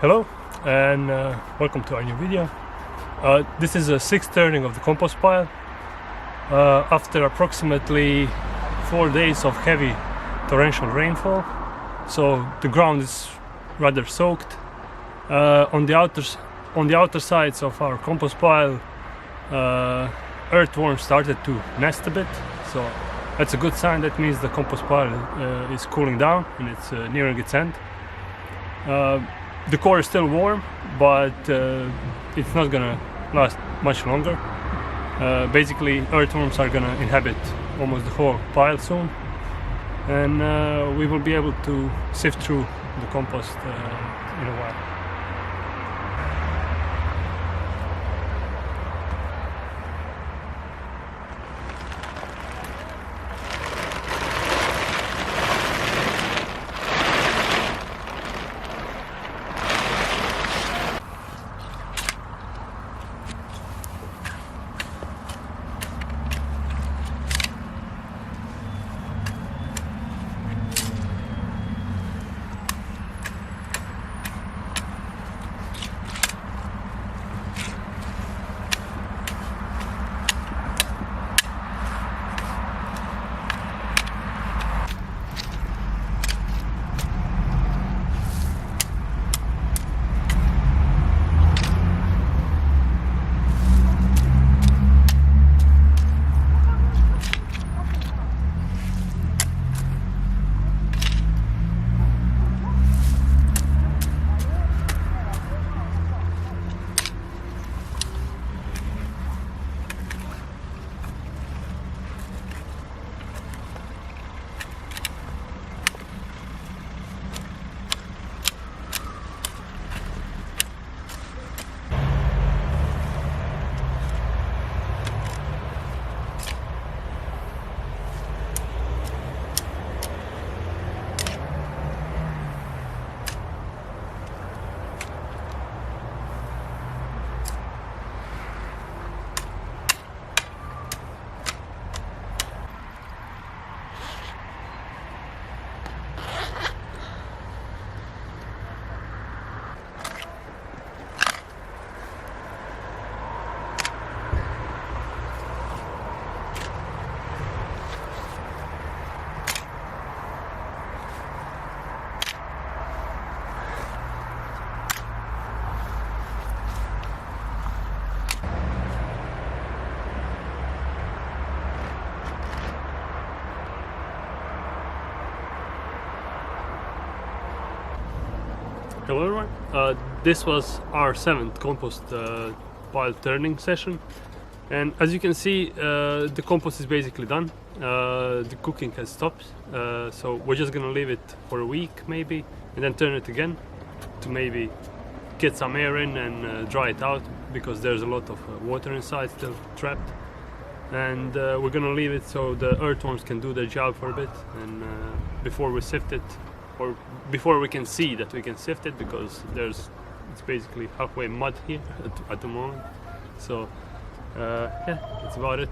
Hello and welcome to our new video. This is a sixth turning of the compost pile after approximately 4 days of heavy torrential rainfall, so the ground is rather soaked. On the outer sides of our compost pile, earthworms started to nest a bit, so that's a good sign. That means the compost pile is cooling down and it's nearing its end. The core is still warm, but it's not gonna last much longer. Basically, earthworms are gonna inhabit almost the whole pile soon, and we will be able to sift through the compost in a while. Hello everyone, this was our 7th compost pile turning session, and as you can see, the compost is basically done. The cooking has stopped, so we're just gonna leave it for a week maybe, and then turn it again to maybe get some air in and dry it out, because there's a lot of water inside still trapped. And we're gonna leave it so the earthworms can do their job for a bit, and before we sift it, or before we can see that we can sift it, because it's basically halfway mud here at the moment. So yeah, that's about it.